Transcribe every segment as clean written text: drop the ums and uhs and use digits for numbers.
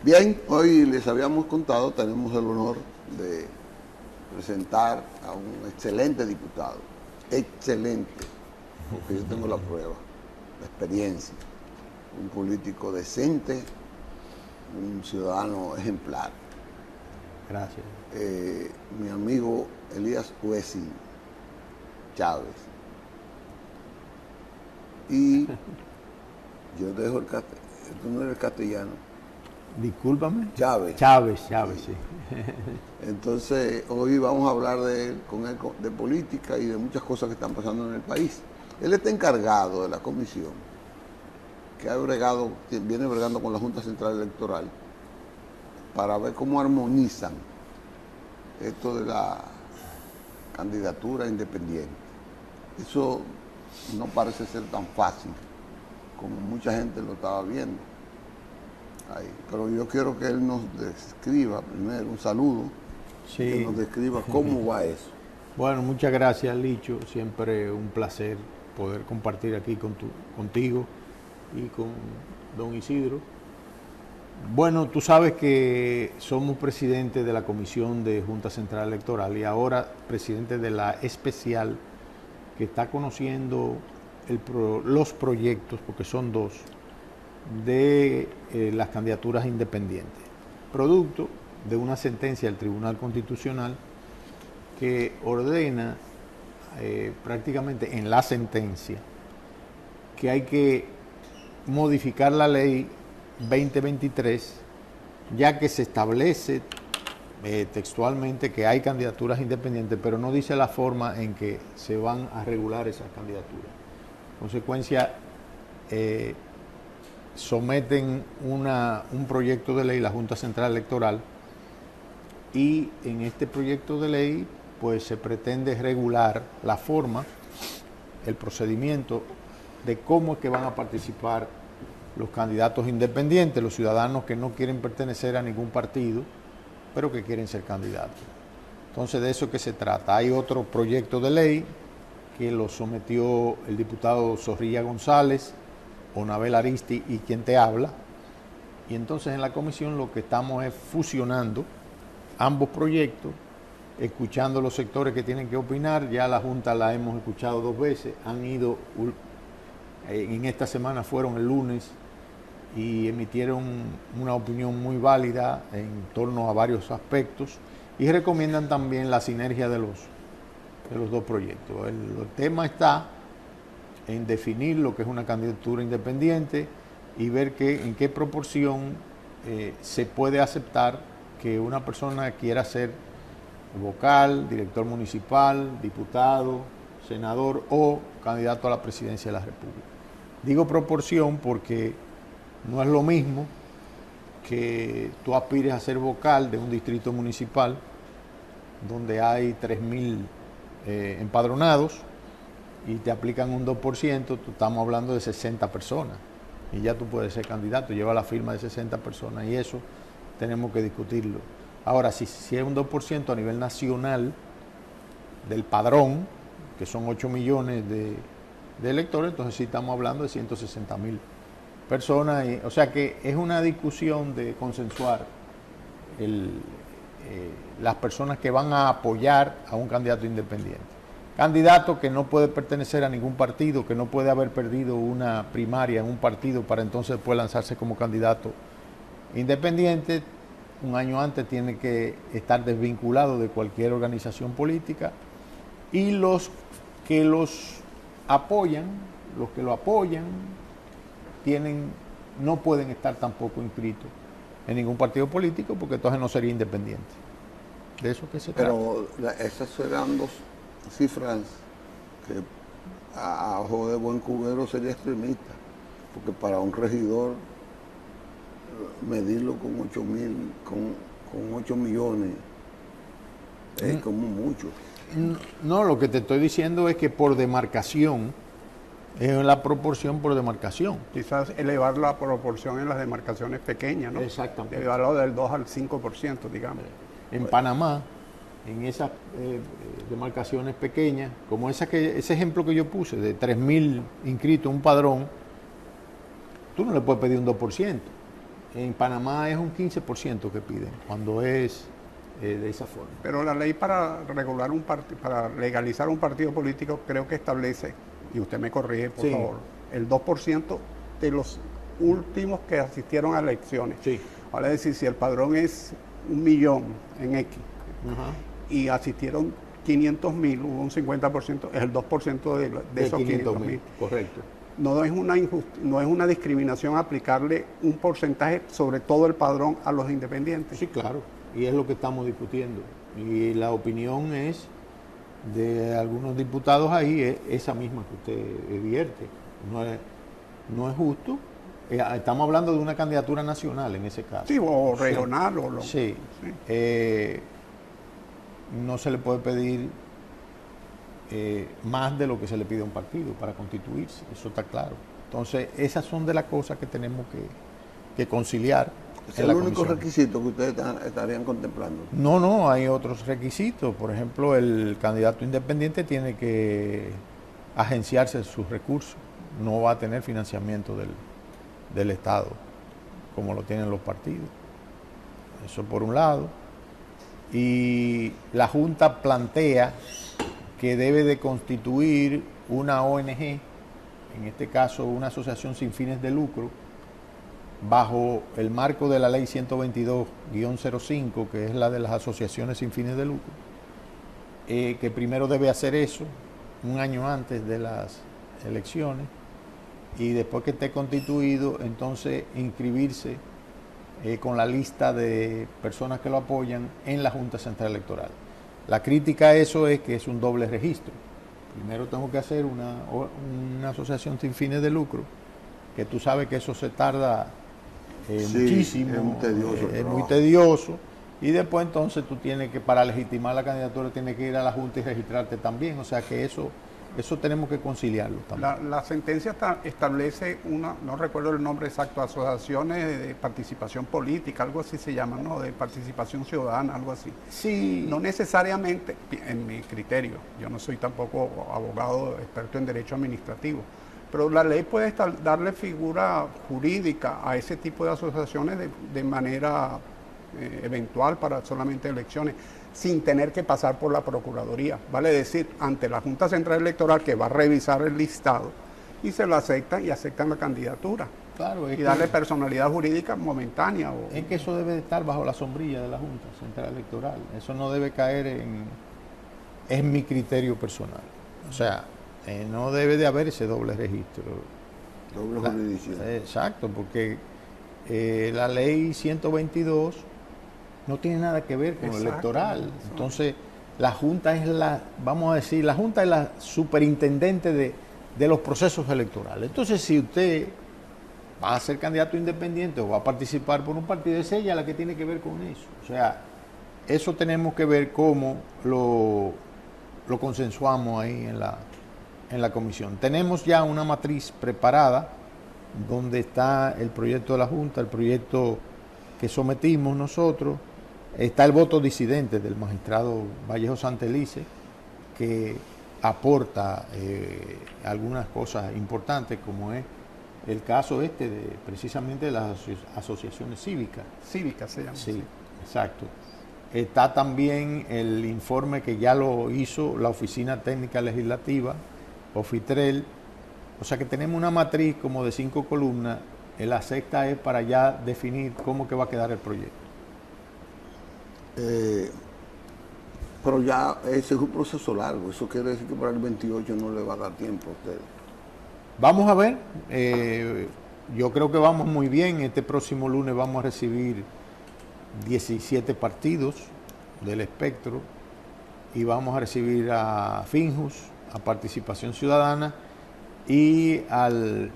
Bien, hoy les habíamos contado, tenemos el honor de presentar a un excelente diputado, excelente, porque yo tengo la prueba, la experiencia, un político decente, un ciudadano ejemplar. Gracias. Mi amigo Elías Huesin Chávez. Y yo dejo el castellano, tú no eres castellano. Discúlpame. Chávez, sí. Entonces, hoy vamos a hablar de él, con él de política y de muchas cosas que están pasando en el país. Él está encargado de la comisión que viene bregando con la Junta Central Electoral para ver cómo armonizan esto de la candidatura independiente. Eso no parece ser tan fácil como mucha gente lo estaba viendo. Ahí. Pero yo quiero que él nos describa primero, un saludo, Sí. que nos describa cómo va eso. Bueno, muchas gracias, Licho. Siempre un placer poder compartir aquí contigo y con don Isidro. Bueno, tú sabes que somos presidentes de la Comisión de Junta Central Electoral y ahora presidente de la especial que está conociendo los proyectos, porque son dos, de las candidaturas independientes, producto de una sentencia del Tribunal Constitucional que ordena prácticamente en la sentencia que hay que modificar la ley 2023, ya que se establece textualmente que hay candidaturas independientes, pero no dice la forma en que se van a regular esas candidaturas. En consecuencia, someten un proyecto de ley la Junta Central Electoral y en este proyecto de ley pues se pretende regular la forma, el procedimiento de cómo es que van a participar los candidatos independientes, los ciudadanos que no quieren pertenecer a ningún partido, pero que quieren ser candidatos. Entonces, de eso que se trata. Hay otro proyecto de ley que lo sometió el diputado Zorrilla González, Onabel Aristi y quien te habla. Y entonces en la comisión lo que estamos es fusionando ambos proyectos, escuchando los sectores que tienen que opinar. Ya la Junta la hemos escuchado 2 veces, han ido, en esta semana fueron el lunes y emitieron una opinión muy válida en torno a varios aspectos y recomiendan también la sinergia de los dos proyectos. El tema está en definir lo que es una candidatura independiente y ver en qué proporción se puede aceptar que una persona quiera ser vocal, director municipal, diputado, senador o candidato a la presidencia de la República. Digo proporción porque no es lo mismo que tú aspires a ser vocal de un distrito municipal donde hay 3.000 empadronados y te aplican un 2%, tú estamos hablando de 60 personas y ya tú puedes ser candidato, lleva la firma de 60 personas y eso tenemos que discutirlo. Ahora, si es un 2% a nivel nacional del padrón, que son 8 millones de electores, entonces sí estamos hablando de 160.000 personas, o sea que es una discusión de consensuar las personas que van a apoyar a un candidato independiente. Candidato que no puede pertenecer a ningún partido, que no puede haber perdido una primaria en un partido para entonces después lanzarse como candidato independiente. Un año antes tiene que estar desvinculado de cualquier organización política y los que lo apoyan no pueden estar tampoco inscritos en ningún partido político porque entonces no sería independiente. De eso que se trata. Pero esas serán 2 cifras que a ojo de buen cubero sería extremista, porque para un regidor medirlo con 8 millones es como mucho. No, lo que te estoy diciendo es que por demarcación, es la proporción por demarcación. Quizás elevar la proporción en las demarcaciones pequeñas, ¿no? Exactamente. Elevarlo del 2 al 5%, digamos. En Panamá, en esas demarcaciones pequeñas, como ese ejemplo que yo puse, de 3.000 inscritos en un padrón, tú no le puedes pedir un 2%. En Panamá es un 15% que piden, cuando es de esa forma. Pero la ley para regular para legalizar un partido político creo que establece, y usted me corrige por favor, el 2% de los últimos que asistieron a elecciones. Sí. Vale decir, si el padrón es 1.000.000 en X y asistieron 500.000, hubo un 50%, es el 2% de esos 500.000. Correcto. No es una discriminación aplicarle un porcentaje sobre todo el padrón a los independientes. Sí, claro, y es lo que estamos discutiendo. Y la opinión es de algunos diputados ahí, es esa misma que usted vierte. No es justo. Estamos hablando de una candidatura nacional en ese caso. Sí, o regional. Sí. No se le puede pedir más de lo que se le pide a un partido para constituirse, eso está claro. Entonces, esas son de las cosas que tenemos que conciliar. ¿Es el único requisito que ustedes estarían contemplando? No, hay otros requisitos. Por ejemplo, el candidato independiente tiene que agenciarse sus recursos. No va a tener financiamiento del Estado, como lo tienen los partidos. Eso por un lado. Y la Junta plantea que debe de constituir una ONG, en este caso una asociación sin fines de lucro, bajo el marco de la ley 122-05, que es la de las asociaciones sin fines de lucro, que primero debe hacer eso, un año antes de las elecciones, y después que esté constituido, entonces inscribirse con la lista de personas que lo apoyan en la Junta Central Electoral. La crítica a eso es que es un doble registro. Primero tengo que hacer una asociación sin fines de lucro, que tú sabes que eso se tarda muchísimo, es muy tedioso, y después entonces tú tienes que, para legitimar la candidatura, tienes que ir a la Junta y registrarte también, o sea que eso tenemos que conciliarlo también. La sentencia establece no recuerdo el nombre exacto, asociaciones de participación política, algo así se llama, ¿no? De participación ciudadana, algo así. Sí. No necesariamente, en mi criterio, yo no soy tampoco abogado experto en derecho administrativo, pero la ley puede darle figura jurídica a ese tipo de asociaciones de manera eventual para solamente elecciones, sin tener que pasar por la Procuraduría. Vale decir, ante la Junta Central Electoral, que va a revisar el listado y se lo aceptan y aceptan la candidatura. Claro, y darle personalidad jurídica momentánea. Es que eso debe de estar bajo la sombrilla de la Junta Central Electoral. Eso no debe caer es mi criterio personal. O sea, no debe de haber ese doble registro. Doble jurisdicción. Exacto, porque la ley 122 no tiene nada que ver con lo electoral. Entonces, la Junta es la Junta es la superintendente de los procesos electorales. Entonces, si usted va a ser candidato independiente o va a participar por un partido, es ella la que tiene que ver con eso. O sea, eso tenemos que ver cómo lo consensuamos ahí en la comisión. Tenemos ya una matriz preparada donde está el proyecto de la Junta, el proyecto que sometimos nosotros. Está el voto disidente del magistrado Vallejo Santelice, que aporta algunas cosas importantes, como es el caso precisamente de las asociaciones cívicas. Cívicas se llama. Sí, exacto. Está también el informe que ya lo hizo la Oficina Técnica Legislativa, OFITREL. O sea que tenemos una matriz como de 5 columnas. La sexta es para ya definir cómo que va a quedar el proyecto. Pero ya ese es un proceso largo. Eso quiere decir que para el 28 no le va a dar tiempo a ustedes. Vamos a ver. Yo creo que vamos muy bien. Este próximo lunes vamos a recibir 17 partidos del espectro y vamos a recibir a Finjus, a Participación Ciudadana, y al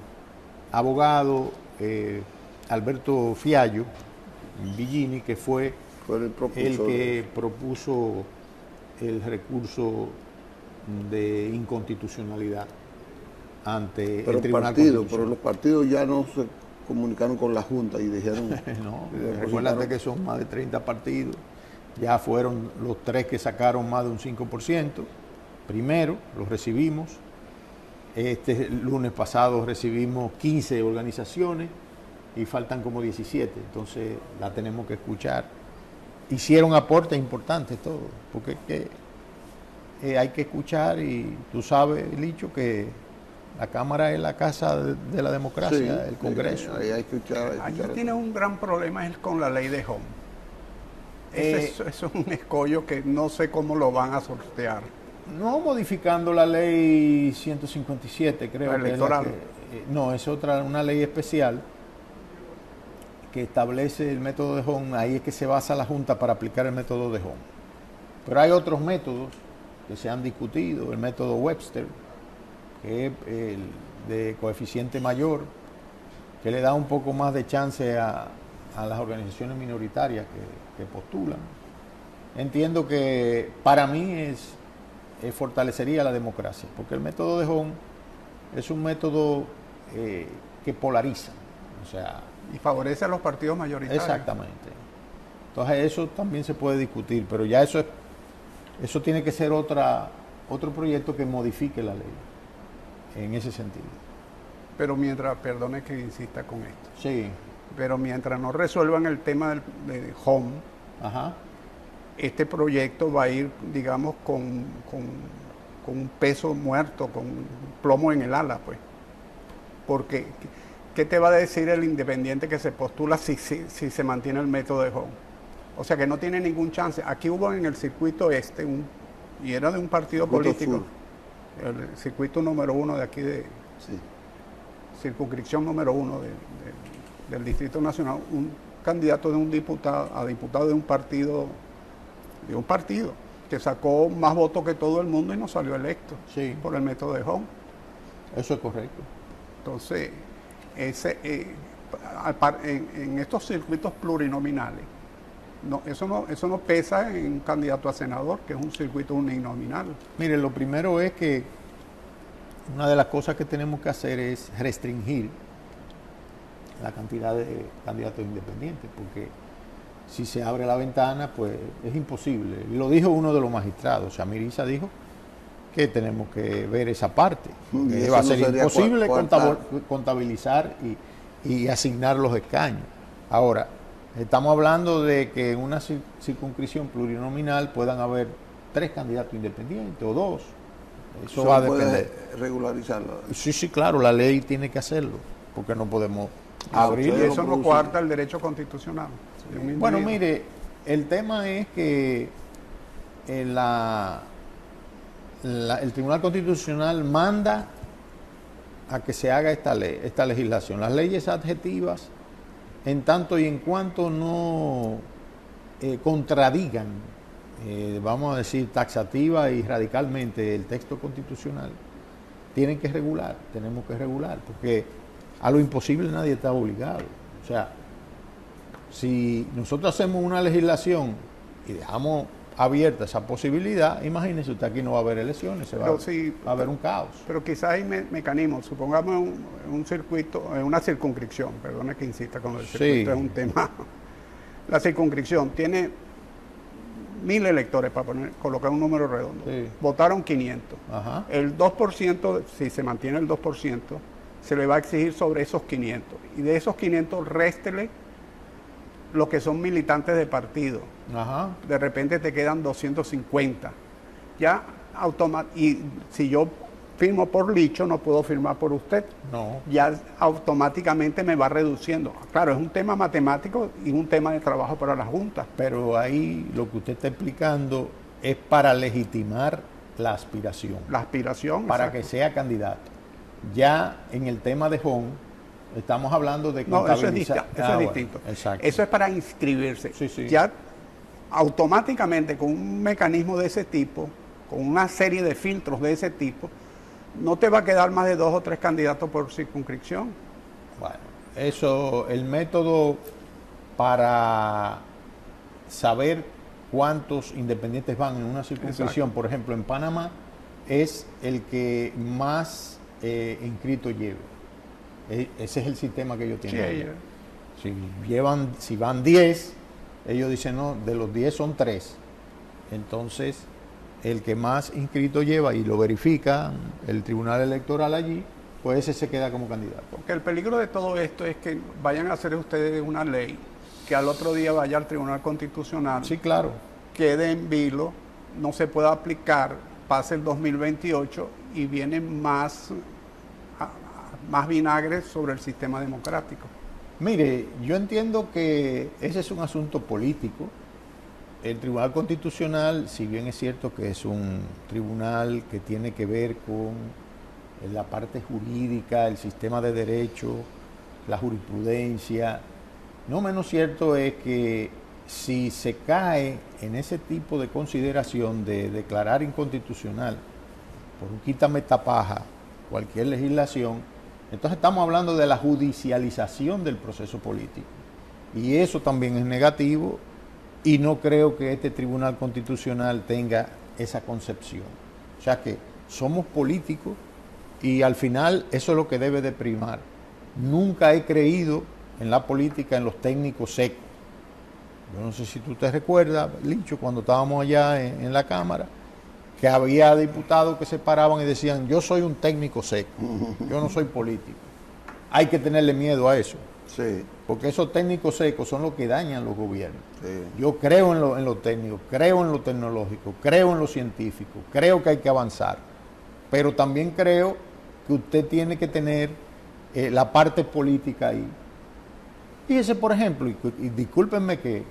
abogado Alberto Fiallo Villini, que fue el que propuso el recurso de inconstitucionalidad ante el Tribunal Constitucional. Pero los partidos ya no se comunicaron con la Junta y dijeron... No, recuérdate que son más de 30 partidos. Ya fueron los 3 que sacaron más de un 5%. Primero, los recibimos. Este lunes pasado recibimos 15 organizaciones y faltan como 17, entonces la tenemos que escuchar. Hicieron aportes importantes todos, porque es que, hay que escuchar, y tú sabes, Licho, que la Cámara es la casa de la democracia, Sí, el Congreso. Ahí hay que escuchar. Allí tiene un gran problema es con la ley de Home. Eso es un escollo que no sé cómo lo van a sortear. No modificando la ley 157, creo. La electoral. Que es no, es una ley especial que establece el método de Home. Ahí es que se basa la Junta para aplicar el método de Home. Pero hay otros métodos que se han discutido, el método Webster, que es el de coeficiente mayor, que le da un poco más de chance a las organizaciones minoritarias que postulan. Entiendo que para mí fortalecería la democracia, porque el método de Home es un método que polariza, o sea, y favorece a los partidos mayoritarios. exactamente. Entonces eso también se puede discutir, pero ya eso tiene que ser otro proyecto que modifique la ley en ese sentido. Pero mientras, perdone que insista con esto, Sí, pero mientras no resuelvan el tema de Home, ajá. este proyecto va a ir, digamos, con un peso muerto, con plomo en el ala, pues. Porque, ¿qué te va a decir el independiente que se postula si se mantiene el método de Home? O sea que no tiene ningún chance. Aquí hubo en el circuito y era de un partido político, el circuito número 1 de aquí Sí. circunscripción número 1 del Distrito Nacional, un candidato de un diputado de un partido que sacó más votos que todo el mundo y no salió electo Sí. por el método de Home. Eso es correcto. Entonces, en estos circuitos plurinominales, eso no pesa en un candidato a senador, que es un circuito uninominal. Mire, lo primero es que una de las cosas que tenemos que hacer es restringir la cantidad de candidatos independientes, porque si se abre la ventana, pues es imposible. Y lo dijo uno de los magistrados, Shamir Issa dijo que tenemos que ver esa parte. Y eso Va a no ser sería imposible coartar. contabilizar y asignar los escaños. Ahora, estamos hablando de que en una circunscripción plurinominal puedan haber 3 candidatos independientes o 2. Eso va a depender. Regularizarlo. Sí, claro, la ley tiene que hacerlo, porque no podemos abrir. Y eso no coarta el derecho constitucional. de un Bueno, individuo. mire, el tema es que el Tribunal Constitucional manda a que se haga esta ley, esta legislación. Las leyes adjetivas, en tanto y en cuanto no contradigan, vamos a decir, taxativa y radicalmente el texto constitucional, tenemos que regular, porque a lo imposible nadie está obligado. O sea, si nosotros hacemos una legislación y dejamos abierta esa posibilidad, imagínese usted, aquí no va a haber elecciones, va a haber un caos. Pero quizás hay mecanismos, supongamos un circuito, una circunscripción, perdone que insista con el circuito, es un tema. La circunscripción tiene 1000 electores, para colocar un número redondo. Sí. Votaron 500. Ajá. El 2%, si se mantiene el 2%, se le va a exigir sobre esos 500. Y de esos 500, réstele los que son militantes de partido. Ajá. De repente te quedan 250. Ya y si yo firmo por Licho, no puedo firmar por usted. No. Ya automáticamente me va reduciendo. Claro, es un tema matemático y un tema de trabajo para la Junta. Pero ahí lo que usted está explicando es para legitimar la aspiración. La aspiración. Para exacto. que sea candidato. Ya en el tema de Home, estamos hablando de No, contabilizar. eso es distinto. Bueno, exacto. Eso es para inscribirse. Sí. Ya automáticamente con un mecanismo de ese tipo, con una serie de filtros de ese tipo, no te va a quedar más de 2 o 3 candidatos por circunscripción. Bueno, el método para saber cuántos independientes van en una circunscripción, por ejemplo, en Panamá, es el que más inscritos lleve. Ese es el sistema que ellos tienen. Sí, Si van 10, ellos dicen, no, de los 10 son 3. Entonces, el que más inscritos lleva, y lo verifica el Tribunal Electoral allí, pues ese se queda como candidato. Porque el peligro de todo esto es que vayan a hacer ustedes una ley que al otro día vaya al Tribunal Constitucional, Sí, claro. quede en vilo, no se pueda aplicar, pase el 2028 y viene más vinagre sobre el sistema democrático. Mire, yo entiendo que ese es un asunto político. El Tribunal Constitucional, si bien es cierto que es un tribunal que tiene que ver con la parte jurídica, el sistema de derecho, la jurisprudencia, no menos cierto es que si se cae en ese tipo de consideración de declarar inconstitucional por un quítame tapaja cualquier legislación, entonces estamos hablando de la judicialización del proceso político. Y eso también es negativo y no creo que este Tribunal Constitucional tenga esa concepción. O sea que somos políticos y al final eso es lo que debe de primar. Nunca he creído en la política, en los técnicos secos. Yo no sé si tú te recuerdas, Licho, cuando estábamos allá en la Cámara, que había diputados que se paraban y decían, yo soy un técnico seco, yo no soy político. Hay que tenerle miedo a eso, Sí, porque esos técnicos secos son los que dañan los gobiernos. sí. Yo creo en lo técnico, creo en lo tecnológico, creo en lo científico, creo que hay que avanzar, pero también creo que usted tiene que tener la parte política ahí. Fíjese, por ejemplo, y discúlpenme que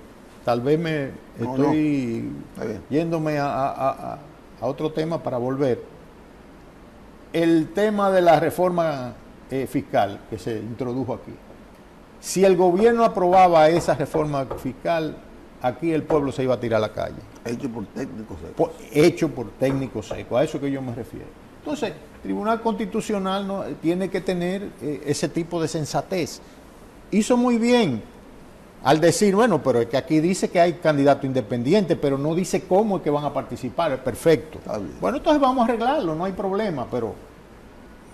tal vez me No, estoy está bien. yéndome a otro tema para volver. El tema de la reforma fiscal que se introdujo aquí. Si el gobierno aprobaba esa reforma fiscal, aquí el pueblo se iba a tirar a la calle. Hecho por técnicos secos. Hecho por técnicos secos, a eso que yo me refiero. Entonces, el Tribunal Constitucional no, tiene que tener ese tipo de sensatez. Hizo muy bien al decir, bueno, pero es que aquí dice que hay candidato independiente, pero no dice cómo es que van a participar, es perfecto. Está bien. Bueno, entonces vamos a arreglarlo, no hay problema, pero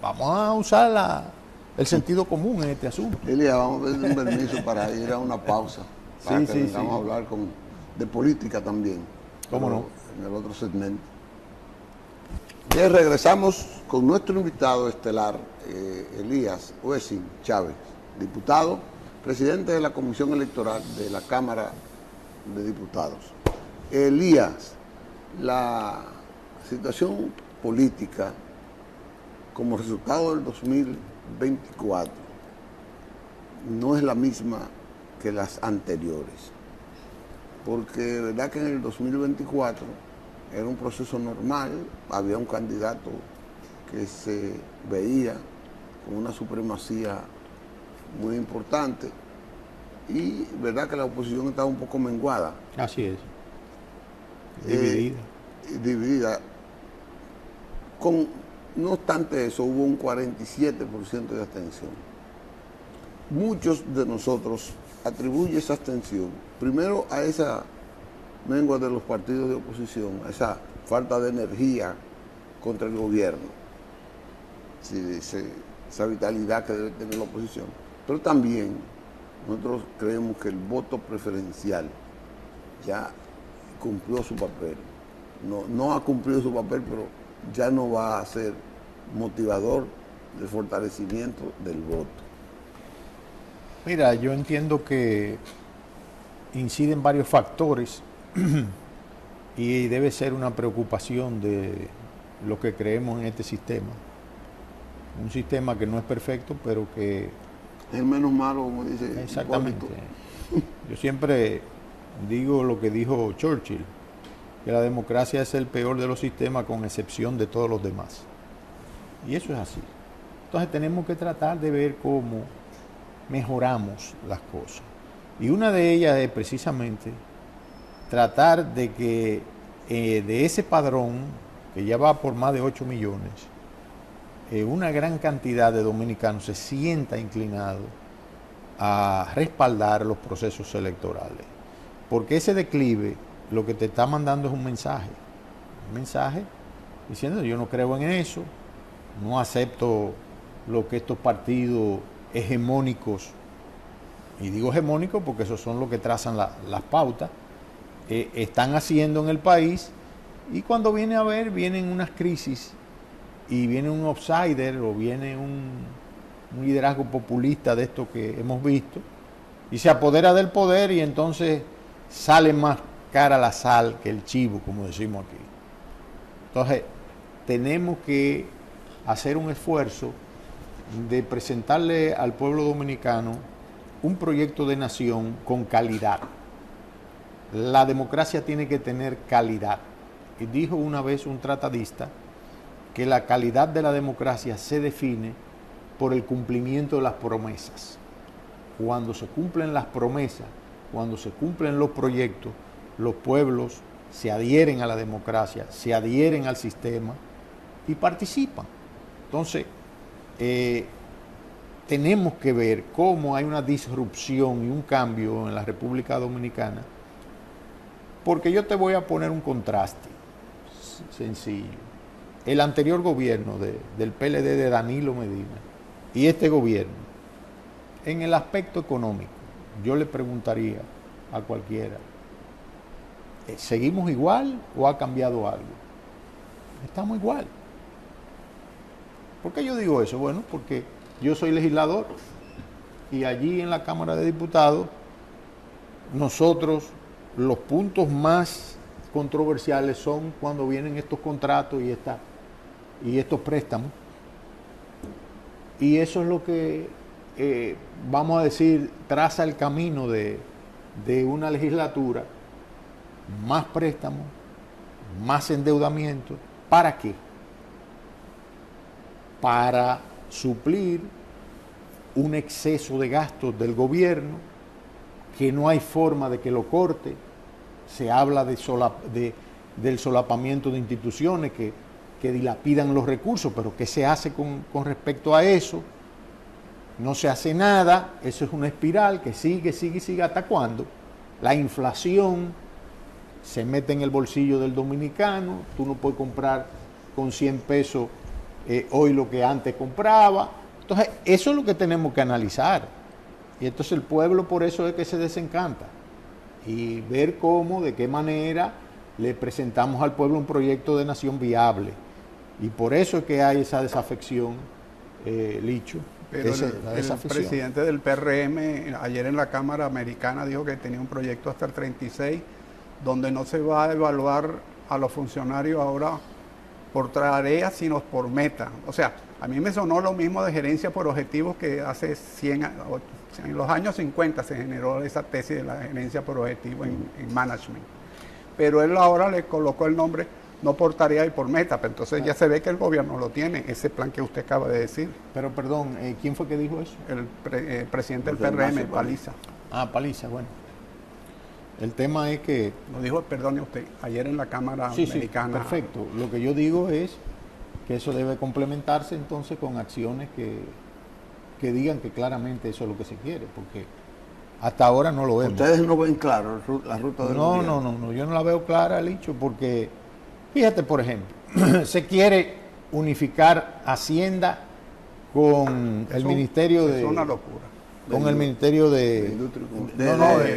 vamos a usar el sentido común en este asunto. Elia, vamos a pedir un permiso para ir a una pausa. Para Sí, que sí, vengamos sí. a hablar de política también. ¿Cómo pero no? En el otro segmento. Bien, regresamos con nuestro invitado estelar, Elías Uesing Chávez, diputado, presidente de la Comisión Electoral de la Cámara de Diputados. Elías, la situación política como resultado del 2024 no es la misma que las anteriores, porque de verdad que en el 2024 era un proceso normal, había un candidato que se veía con una supremacía muy importante y verdad que la oposición estaba un poco menguada. Así es. Dividida. No obstante eso, hubo un 47% de abstención. Muchos de nosotros atribuyen esa abstención primero a esa mengua de los partidos de oposición, a esa falta de energía contra el gobierno, esa vitalidad que debe tener la oposición. Pero también nosotros creemos que el voto preferencial ya cumplió su papel. No ha cumplido su papel, pero ya no va a ser motivador del fortalecimiento del voto. Mira, yo entiendo que inciden varios factores y debe ser una preocupación de lo que creemos en este sistema. Un sistema que no es perfecto, pero que... Es el menos malo, como dice Exactamente. Hipólito. Yo siempre digo lo que dijo Churchill, que la democracia es el peor de los sistemas con excepción de todos los demás. Y eso es así. Entonces tenemos que tratar de ver cómo mejoramos las cosas. Y una de ellas es precisamente tratar de que de ese padrón, que ya va por más de 8 millones, una gran cantidad de dominicanos se sienta inclinado a respaldar los procesos electorales. Porque ese declive lo que te está mandando es un mensaje diciendo yo no creo en eso, no acepto lo que estos partidos hegemónicos, y digo hegemónicos porque esos son los que trazan las pautas, están haciendo en el país, y cuando viene a ver, vienen unas crisis y viene un outsider o viene un liderazgo populista de esto que hemos visto y se apodera del poder y entonces sale más cara la sal que el chivo, como decimos aquí. Entonces, tenemos que hacer un esfuerzo de presentarle al pueblo dominicano un proyecto de nación con calidad. La democracia tiene que tener calidad. Y dijo una vez un tratadista que la calidad de la democracia se define por el cumplimiento de las promesas. Cuando se cumplen las promesas, cuando se cumplen los proyectos, los pueblos se adhieren a la democracia, se adhieren al sistema y participan. Entonces, tenemos que ver cómo hay una disrupción y un cambio en la República Dominicana, porque yo te voy a poner un contraste sencillo. El anterior gobierno del PLD de Danilo Medina y este gobierno, en el aspecto económico, yo le preguntaría a cualquiera, ¿seguimos igual o ha cambiado algo? Estamos igual. ¿Por qué yo digo eso? Bueno, porque yo soy legislador y allí en la Cámara de Diputados nosotros los puntos más controversiales son cuando vienen estos contratos y estos préstamos. Y eso es lo que, vamos a decir, traza el camino de una legislatura, más préstamos, más endeudamiento. ¿Para qué? Para suplir un exceso de gastos del gobierno que no hay forma de que lo corte. Se habla del solapamiento de instituciones que dilapidan los recursos, pero ¿qué se hace con respecto a eso? No se hace nada, eso es una espiral que sigue, ¿hasta cuándo? La inflación se mete en el bolsillo del dominicano, tú no puedes comprar con 100 pesos hoy lo que antes compraba. Entonces, eso es lo que tenemos que analizar. Y entonces el pueblo por eso es que se desencanta. Y ver cómo, de qué manera le presentamos al pueblo un proyecto de nación viable. Y por eso es que hay esa desafección, Licho. Pero el presidente del PRM ayer en la Cámara Americana dijo que tenía un proyecto hasta el 36 donde no se va a evaluar a los funcionarios ahora por tareas, sino por meta. O sea, a mí me sonó lo mismo de gerencia por objetivos que hace 100 años. En los años 50 se generó esa tesis de la gerencia por objetivo en management. Pero él ahora le colocó el nombre no por tarea y por meta. Pero entonces ya se ve que el gobierno lo tiene, ese plan que usted acaba de decir. Pero perdón, ¿quién fue que dijo eso? El presidente del PRM, Paliza. Ah, Paliza, bueno. El tema es que... Lo dijo, perdone usted, ayer en la Cámara Americana. Sí, perfecto. Lo que yo digo es que eso debe complementarse entonces con acciones que digan que claramente eso es lo que se quiere, porque hasta ahora no lo vemos. ¿Ustedes no ven claro la ruta del gobierno? No, yo no la veo clara, Licho, porque, fíjate, por ejemplo, se quiere unificar Hacienda con el Ministerio de... Es una locura. Con el Ministerio de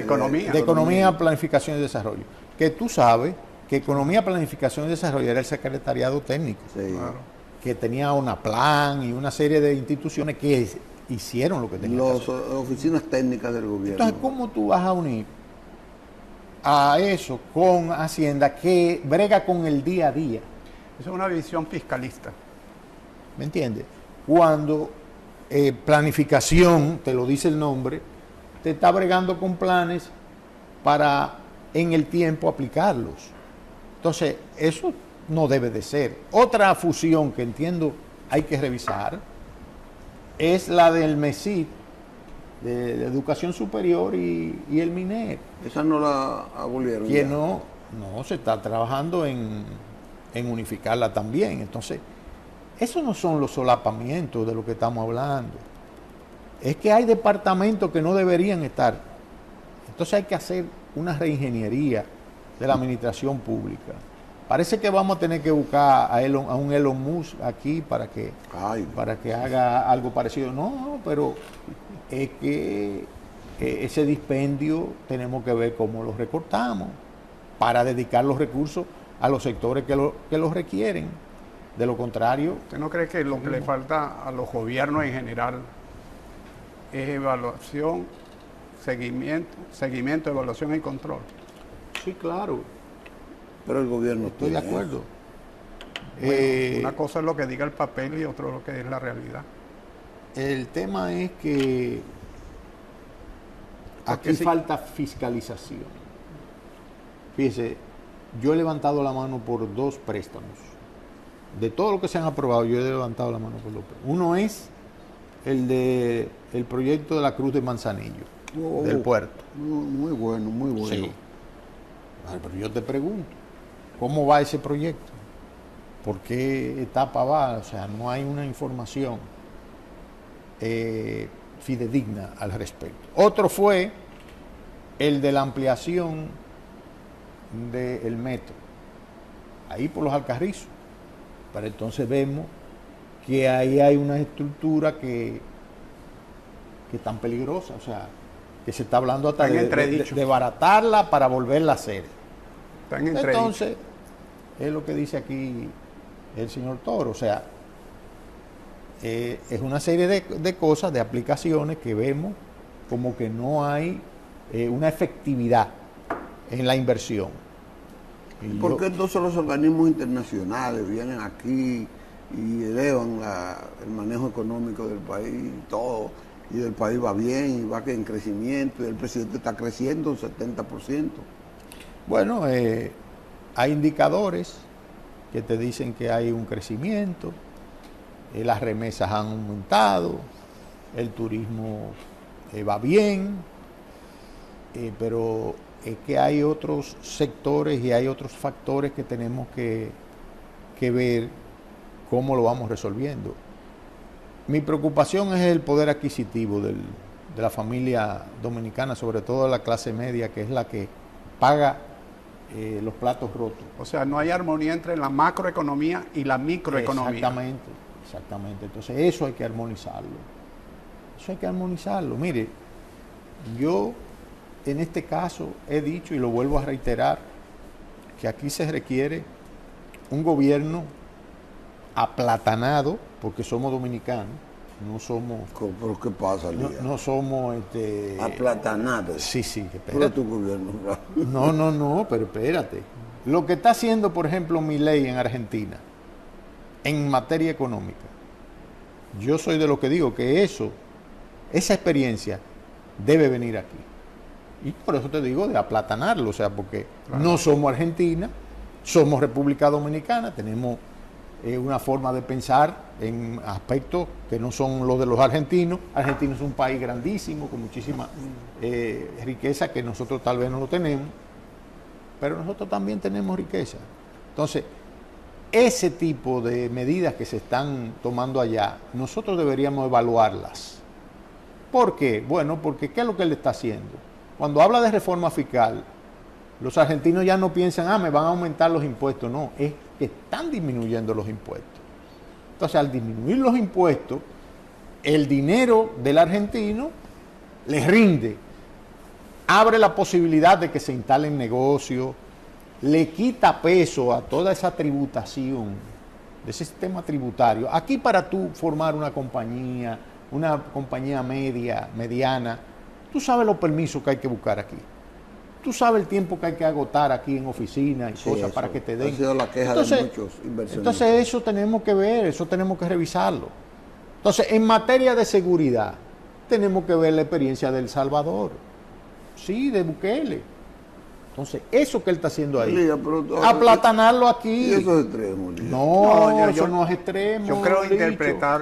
Economía. De Economía, Planificación y Desarrollo. Que tú sabes que Economía, Planificación y Desarrollo era el secretariado técnico. Sí. Claro. Que tenía una plan y una serie de instituciones que hicieron lo que tenían que hacer. Las oficinas técnicas del gobierno. Entonces, ¿cómo tú vas a unir a eso con Hacienda que brega con el día a día? Esa es una visión fiscalista. ¿Me entiendes? Cuando planificación, te lo dice el nombre, te está bregando con planes para en el tiempo aplicarlos. Entonces, eso no debe de ser. Otra fusión que entiendo hay que revisar es la del MESID, de Educación Superior y el MINER. Esa no la abolieron. Que no se está trabajando en unificarla también. Entonces, esos no son los solapamientos de lo que estamos hablando. Es que hay departamentos que no deberían estar. Entonces hay que hacer una reingeniería de la administración pública. Parece que vamos a tener que buscar a un Elon Musk aquí para que haga algo parecido. No, pero es que ese dispendio tenemos que ver cómo lo recortamos para dedicar los recursos a los sectores que los requieren. De lo contrario... ¿Usted no cree que lo que le falta a los gobiernos en general es evaluación, seguimiento, evaluación y control? Sí, claro. Pero el gobierno Estoy de acuerdo. Bueno, una cosa es lo que diga el papel y otro lo que es la realidad. El tema es que aquí falta fiscalización. Fíjese, yo he levantado la mano por 2 préstamos. De todo lo que se han aprobado, yo he levantado la mano por 2 préstamos. Uno es el proyecto de la Cruz de Manzanillo, del puerto. Muy bueno, muy bueno. Sí. Pero yo te pregunto, ¿cómo va ese proyecto? ¿Por qué etapa va? O sea, no hay una información fidedigna al respecto. Otro fue el de la ampliación del metro, ahí por los Alcarrizos. Pero entonces vemos que ahí hay una estructura que es tan peligrosa, o sea, que se está hablando hasta de baratarla para volverla a hacer. Entonces, es lo que dice aquí el señor Toro, o sea, es una serie de cosas, de aplicaciones que vemos como que no hay una efectividad en la inversión. ¿Por qué entonces los organismos internacionales vienen aquí y elevan el manejo económico del país y todo? Y el país va bien, y va en crecimiento, y el presidente está creciendo un 70%. Bueno, hay indicadores que te dicen que hay un crecimiento, las remesas han aumentado, el turismo va bien, pero es que hay otros sectores y hay otros factores que tenemos que ver cómo lo vamos resolviendo. Mi preocupación es el poder adquisitivo de la familia dominicana, sobre todo de la clase media, que es la que paga los platos rotos. O sea, no hay armonía entre la macroeconomía y la microeconomía. Exactamente. Entonces eso hay que armonizarlo. Mire, yo en este caso he dicho y lo vuelvo a reiterar que aquí se requiere un gobierno aplatanado, porque somos dominicanos, no somos... ¿Pero qué pasa, Lía? No somos... Aplatanados. Sí, espérate. Pero tu gobierno. No, pero espérate. Lo que está haciendo, por ejemplo, Milei en Argentina, en materia económica, yo soy de los que digo que esa experiencia debe venir aquí. Y por eso te digo de aplatanarlo, o sea, porque no somos Argentina, somos República Dominicana, tenemos una forma de pensar en aspectos que no son los de los argentinos. Argentina es un país grandísimo, con muchísima riqueza que nosotros tal vez no lo tenemos, pero nosotros también tenemos riqueza. Entonces, ese tipo de medidas que se están tomando allá, nosotros deberíamos evaluarlas. ¿Por qué? Bueno, porque ¿qué es lo que él está haciendo? Cuando habla de reforma fiscal, los argentinos ya no piensan, me van a aumentar los impuestos. No, es que están disminuyendo los impuestos. Entonces, al disminuir los impuestos, el dinero del argentino les rinde, abre la posibilidad de que se instalen negocios, le quita peso a toda esa tributación, de ese sistema tributario. Aquí para tú formar una compañía mediana, tú sabes los permisos que hay que buscar aquí. Tú sabes el tiempo que hay que agotar aquí en oficina y cosas para que te den. Ha sido la queja de muchos inversionistas. Entonces eso tenemos que ver, eso tenemos que revisarlo. Entonces, en materia de seguridad, tenemos que ver la experiencia de El Salvador. Sí, de Bukele. Entonces, eso que él está haciendo ahí, Lía, aplatanarlo aquí. ¿Y eso es extremo, Lía? No, eso no es extremo. Yo creo interpretar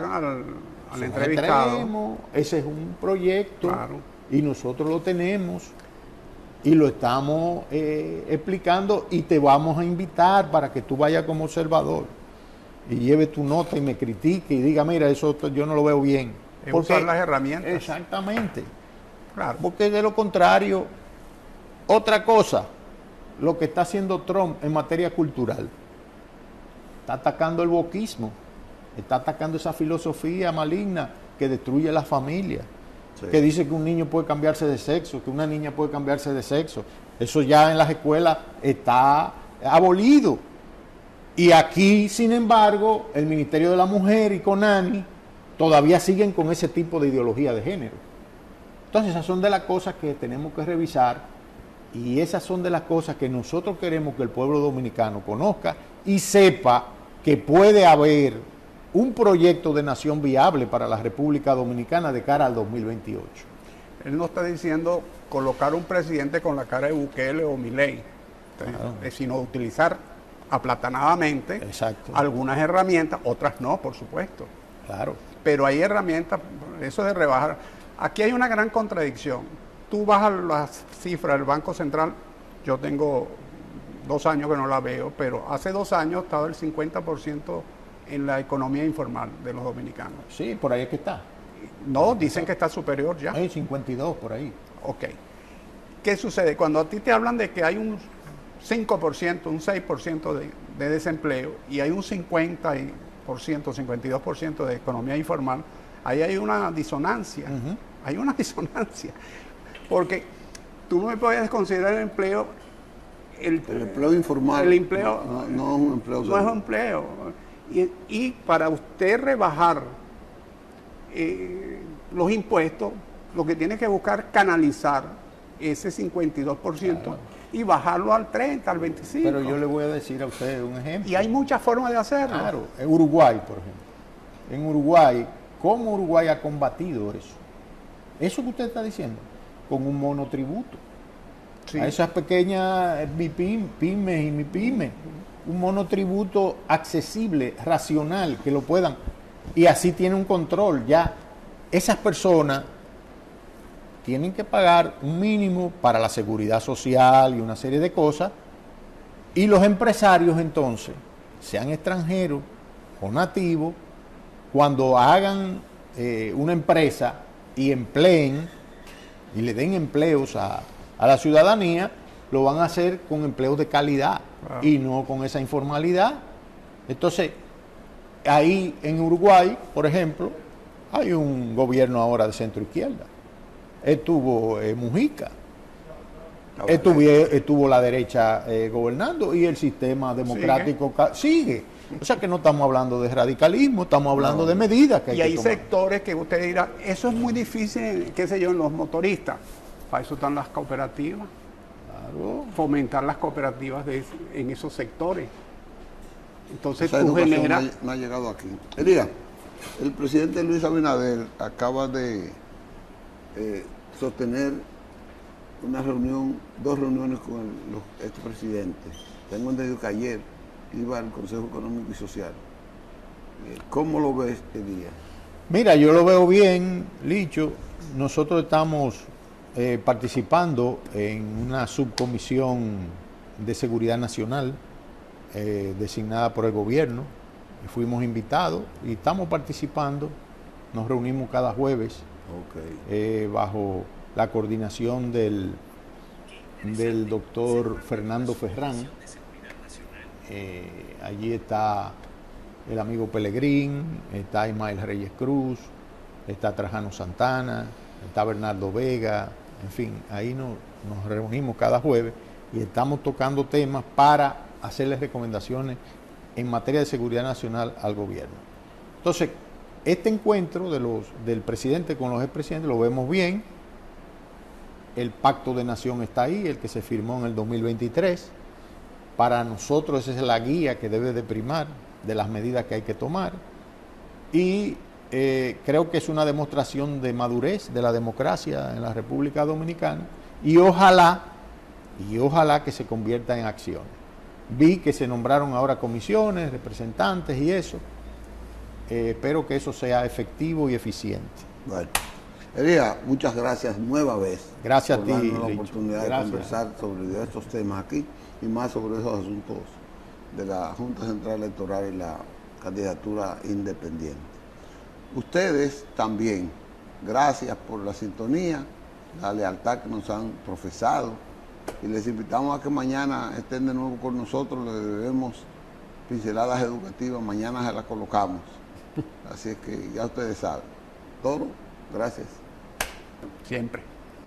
al entrevistado. Ese es un proyecto, claro, y nosotros lo tenemos y lo estamos explicando, y te vamos a invitar para que tú vayas como observador y lleve tu nota y me critique y diga, mira, eso yo no lo veo bien. Usar las herramientas. Exactamente. Claro. Porque de lo contrario, otra cosa, lo que está haciendo Trump en materia cultural, está atacando el wokismo, está atacando esa filosofía maligna que destruye la familia, que dice que un niño puede cambiarse de sexo, que una niña puede cambiarse de sexo. Eso ya en las escuelas está abolido. Y aquí, sin embargo, el Ministerio de la Mujer y CONANI todavía siguen con ese tipo de ideología de género. Entonces, esas son de las cosas que tenemos que revisar y esas son de las cosas que nosotros queremos que el pueblo dominicano conozca y sepa que puede haber un proyecto de nación viable para la República Dominicana de cara al 2028. Él no está diciendo colocar un presidente con la cara de Bukele o Milei, sino utilizar aplatanadamente algunas herramientas, otras no, por supuesto. Claro. Pero hay herramientas, eso de rebajar. Aquí hay una gran contradicción. Tú vas a las cifras del Banco Central, yo tengo 2 años que no la veo, pero hace 2 años estaba el 50% en la economía informal de los dominicanos. Sí, por ahí es que está. No, dicen que está superior ya. Hay 52 por ahí. Ok. ¿Qué sucede? Cuando a ti te hablan de que hay un 5%, un 6% de desempleo y hay un 50%, 52% de economía informal, ahí hay una disonancia. Hay una disonancia. Porque tú no me puedes considerar el empleo... El empleo informal. El empleo... No es un empleo. No es un empleo. Y para usted rebajar los impuestos, lo que tiene que buscar canalizar ese 52% y bajarlo al 30, al 25%. Pero yo le voy a decir a usted un ejemplo. Y hay muchas formas de hacerlo. Claro, en Uruguay, por ejemplo. En Uruguay, ¿cómo Uruguay ha combatido eso? Eso que usted está diciendo, con un monotributo. Sí. A esas pequeñas pymes y MIPYMES, un monotributo accesible, racional, que lo puedan, y así tiene un control. Ya esas personas tienen que pagar un mínimo para la seguridad social y una serie de cosas, y los empresarios entonces, sean extranjeros o nativos, cuando hagan una empresa y empleen y le den empleos a la ciudadanía, lo van a hacer con empleos de calidad y no con esa informalidad. Entonces, ahí en Uruguay, por ejemplo, hay un gobierno ahora de centro izquierda. Estuvo Mujica, estuvo la derecha gobernando y el sistema democrático sigue. O sea que no estamos hablando de radicalismo, estamos hablando de medidas que hay que tomar. Y hay sectores que usted dirá, eso es muy difícil, qué sé yo, en los motoristas. Para eso están las cooperativas. Claro. Fomentar las cooperativas en esos sectores. Entonces tú generas... No ha llegado aquí. Elías, el presidente Luis Abinader acaba de sostener dos reuniones con los expresidentes. Tengo entendido que ayer iba al Consejo Económico y Social. ¿Cómo lo ves, Elías? Mira, yo lo veo bien, Licho. Nosotros estamos participando en una subcomisión de seguridad nacional designada por el gobierno. Fuimos invitados y estamos participando. Nos reunimos cada jueves bajo la coordinación del doctor Fernando Ferrán. Allí está el amigo Pelegrín, está Ismael Reyes Cruz, está Trajano Santana, está Bernardo Vega, en fin, ahí nos reunimos cada jueves y estamos tocando temas para hacerles recomendaciones en materia de seguridad nacional al gobierno. Entonces, este encuentro del presidente con los expresidentes lo vemos bien. El pacto de nación está ahí, el que se firmó en el 2023. Para nosotros esa es la guía que debe de primar de las medidas que hay que tomar. Y creo que es una demostración de madurez de la democracia en la República Dominicana. Y ojalá que se convierta en acciones. Vi que se nombraron ahora comisiones, representantes y eso. Espero que eso sea efectivo y eficiente. Bueno, Elías, muchas gracias nueva vez. Gracias a ti, darnos la Licho. oportunidad de conversar sobre estos temas aquí y más sobre esos asuntos de la Junta Central Electoral y la candidatura independiente. Ustedes también, gracias por la sintonía, la lealtad que nos han profesado y les invitamos a que mañana estén de nuevo con nosotros. Les debemos pinceladas educativas, mañana se las colocamos. Así es que ya ustedes saben. Todo, gracias. Siempre.